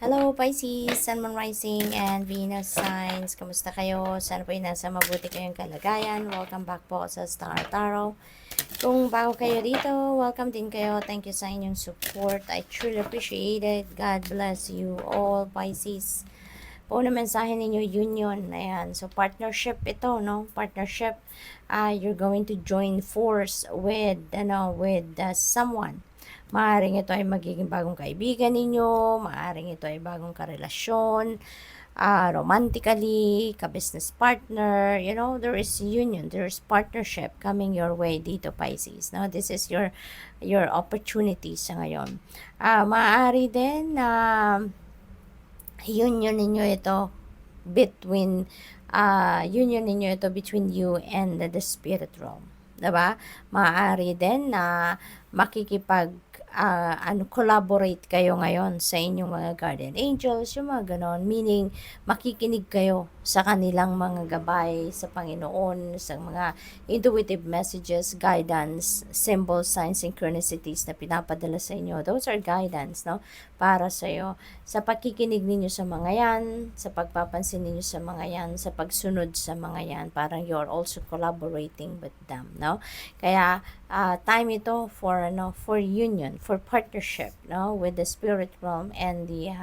Hello Pisces, Sun, Moon, Rising, and Venus signs. Kamusta kayo? Sana po ay nasa mabuti kayong kalagayan. Welcome back po sa Star Tarot. Kung bago kayo dito, welcome din kayo. Thank you sa inyong support. I truly appreciate it. God bless you all, Pisces. Po na mensahe ninyo, union. Ayan. So, partnership ito, no? Partnership. You're going to join force with, someone. Maaring ito ay magiging bagong kaibigan ninyo, maaring ito ay bagong karelasyon, romantically, ka-business partner, there is union, there is partnership coming your way dito, Pisces. No? This is your opportunity sa ngayon. Maaari din na union ninyo ito between you and the spirit realm. Diba? Maaari din na collaborate kayo ngayon sa inyong mga guardian angels, yung mga ganon, meaning makikinig kayo sa kanilang mga gabay sa Panginoon, sa mga intuitive messages, guidance, symbols, signs, synchronicities na pinapadala sa inyo. Those are guidance, no? Para sa iyo. Sa pakikinig ninyo sa mga yan, sa pagpapansin ninyo sa mga yan, sa pagsunod sa mga yan, parang you're also collaborating with them, no? Kaya time ito for union, for partnership, no, with the spirit realm and the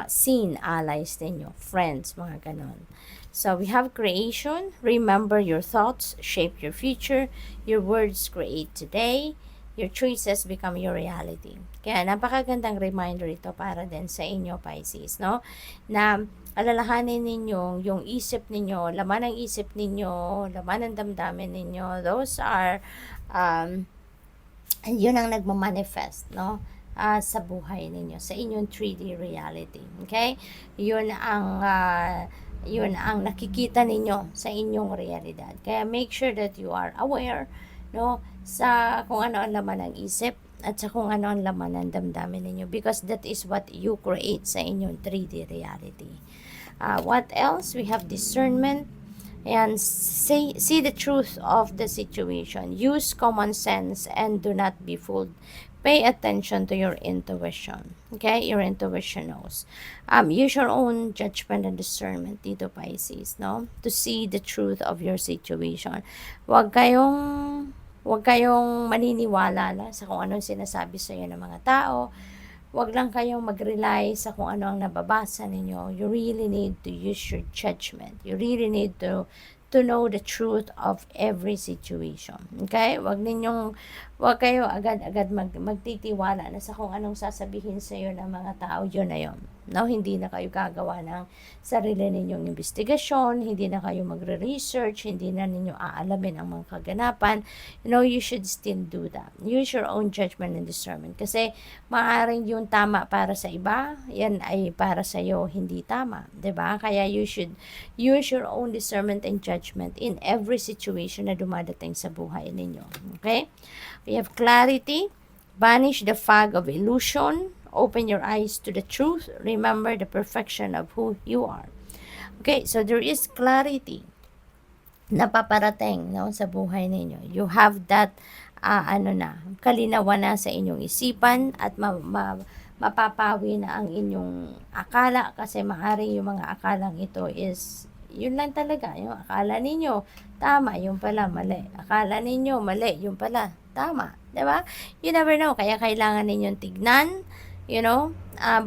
seen allies ninyo, friends, mga ganon. So we have creation. Remember, your thoughts shape your future. Your words create today. Your choices become your reality. Kaya napakagandang reminder ito para din sa inyo, Pisces, no? Na alalahanin ninyo yung isip ninyo, laman ng isip ninyo, laman ng damdamin ninyo. Those are yun ang nagmamanifest, no? Sa buhay ninyo, sa inyong 3D reality. Okay? Yun ang nakikita ninyo sa inyong realidad. Kaya make sure that you are aware, no, sa kung ano ang laman ng isip at sa kung ano ang laman ng damdamin ninyo, because that is what you create sa inyong 3D reality. What else? We have discernment. And see the truth of the situation. Use common sense and do not be fooled. Pay attention to your intuition. Okay? Your intuition knows. Use your own judgment and discernment dito, Pisces, no? To see the truth of your situation. Huwag kayong maniniwala sa kung anong sinasabi sa iyo ng mga tao. Huwag lang kayong mag-rely sa kung ano ang nababasa ninyo. You really need to use your judgment. You really need to know the truth of every situation. Okay? Huwag kayo agad-agad magtitiwala na sa kung anong sasabihin sa iyo ng mga tao, yun na yun. No? Hindi na kayo gagawa ng sarili ninyong investigasyon, hindi na kayo magre-research, hindi na ninyo aalamin ang mga kaganapan. You should still do that. Use your own judgment and discernment. Kasi maaaring yung tama para sa iba, yan ay para sa iyo hindi tama. 'Di ba? Kaya you should use your own discernment and judgment in every situation na dumadating sa buhay ninyo. Okay? We have clarity. Banish the fog of illusion. Open your eyes to the truth. Remember the perfection of who you are. Okay, so there is clarity na paparating, no, sa buhay ninyo. You have that kalinawan na sa inyong isipan at mapapawi na ang inyong akala, kasi maaaring yung mga akalang ito is yun lang talaga, yung akala ninyo tama, yung pala mali. Akala ninyo mali, yung pala tama, 'di ba? You never know, kaya kailangan ninyong tignan,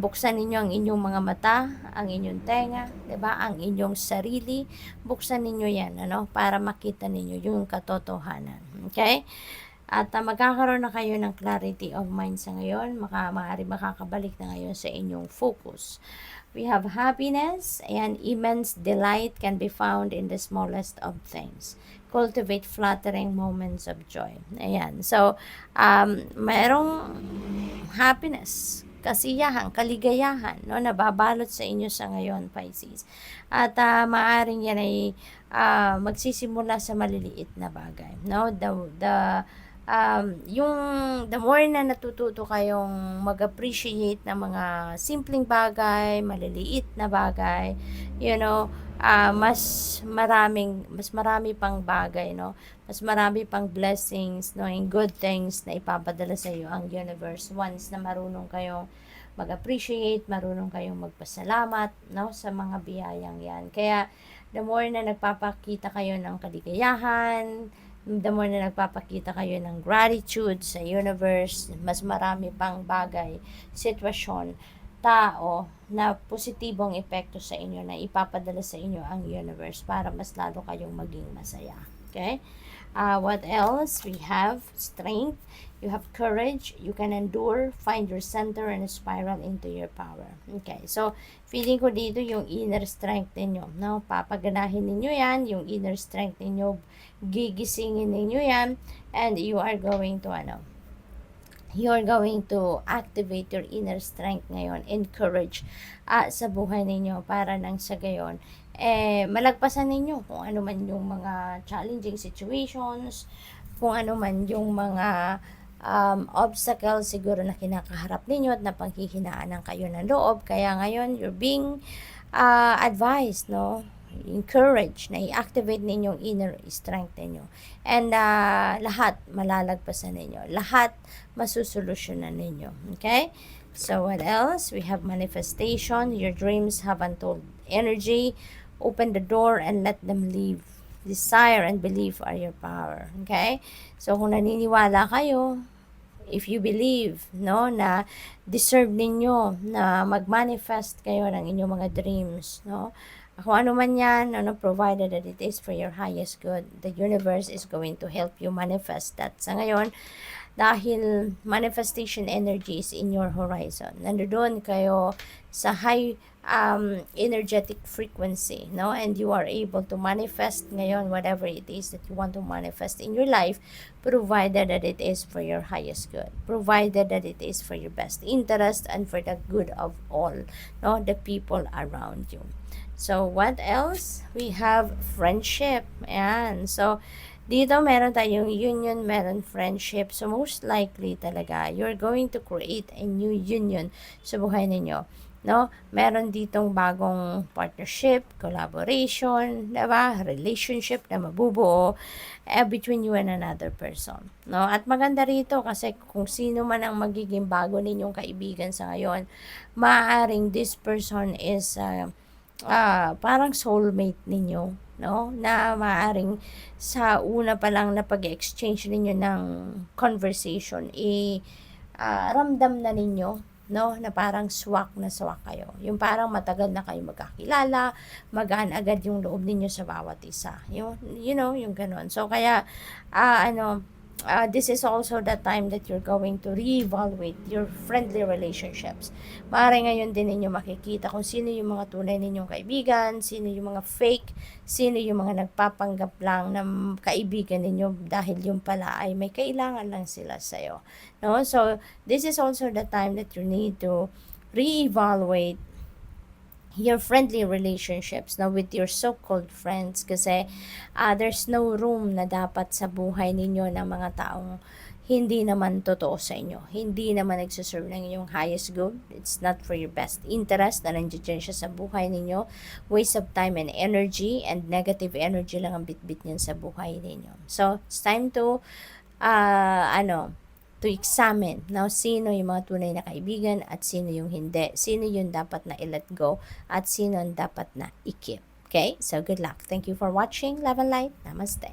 buksan ninyo ang inyong mga mata, ang inyong tenga, 'di ba? Ang inyong sarili, buksan ninyo 'yan, para makita ninyo yung katotohanan. Okay? At magkakaroon na kayo ng clarity of mind sa ngayon, maaari makakabalik na ngayon sa inyong focus. We have happiness, and immense delight can be found in the smallest of things. Cultivate flattering moments of joy. Ayan. So, mayroong happiness, kasiyahan, kaligayahan, no, nababalot sa inyo sa ngayon, Pisces. At maaaring yan ay magsisimula sa maliliit na bagay, no? The more na natututo kayong mag-appreciate ng mga simpleng bagay, maliliit na bagay, mas marami pang bagay, no? Mas marami pang blessings, no, and good things na ipapadala sa iyo ang universe once na marunong kayong mag-appreciate, marunong kayong magpasalamat, no, sa mga biyayang yan. Kaya, the more na nagpapakita kayo ng kaligayahan, the more na nagpapakita kayo ng gratitude sa universe, mas marami pang bagay, sitwasyon, tao na positibong epekto sa inyo na ipapadala sa inyo ang universe para mas lalo kayong maging masaya. Okay? What else? We have strength, you have courage, you can endure, find your center, and spiral into your power. Okay, so feeling ko dito yung inner strength ninyo, no? Papaganahin ninyo yan, yung inner strength ninyo, gigisingin ninyo yan, and you are going to, you're going to activate your inner strength ngayon, encourage sa buhay ninyo para nang sa gayon, malagpasan ninyo kung ano man yung mga challenging situations, kung ano man yung mga obstacles siguro na kinakaharap ninyo at napanghihinaan ng kayo ng loob. Kaya ngayon, you're being advised, no? Encourage na i-activate ninyong inner strength ninyo. And lahat malalagpasan ninyo. Lahat masusolusyonan ninyo. Okay? So what else? We have manifestation. Your dreams have untold energy. Open the door and let them leave. Desire and belief are your power. Okay? So kung naniniwala kayo, if you believe, no, na deserve ninyo na mag-manifest kayo ng inyong mga dreams, no, kung ano man yan, ano, provided that it is for your highest good, the universe is going to help you manifest that. Sa ngayon, dahil manifestation energy is in your horizon, nandoon kayo sa high energetic frequency, no, and you are able to manifest ngayon whatever it is that you want to manifest in your life, provided that it is for your highest good, provided that it is for your best interest and for the good of all, no, the people around you. So what else? We have friendship. Ayan. So dito meron tayong union, meron friendship. So most likely talaga you're going to create a new union sa buhay ninyo, no? Meron ditong bagong partnership, collaboration, diba? Relationship na mabubuo between you and another person, no? At maganda rito kasi kung sino man ang magiging bago ninyong kaibigan sa ngayon, maaaring this person is parang soulmate ninyo, no? Na maaaring sa una pa lang na pag-exchange ninyo ng conversation, ramdam na ninyo, no, na parang swak na swak kayo. Yung parang matagal na kayo magkakilala, magaan agad yung loob ninyo sa bawat isa. Yung, yung ganun. So, kaya, this is also the time that you're going to reevaluate your friendly relationships. Maaari ngayon din ninyo makikita kung sino yung mga tunay ninyong kaibigan, sino yung mga fake, sino yung mga nagpapanggap lang na kaibigan ninyo dahil yung pala ay may kailangan lang sila sa'yo. No? So, this is also the time that you need to reevaluate your friendly relationships na with your so-called friends kasi there's no room na dapat sa buhay ninyo ng mga taong hindi naman totoo sa inyo, hindi naman nagsuserve ng inyong highest good. It's not for your best interest na nandiyan siya sa buhay ninyo. Waste of time and energy, and negative energy lang ang bit-bit niyan sa buhay ninyo. So it's time to to examine now sino yung mga tunay na kaibigan at sino yung hindi, sino yung dapat na i-let go at sino yung dapat na i-keep. Okay, so good luck. Thank you for watching. Love and light. Namaste.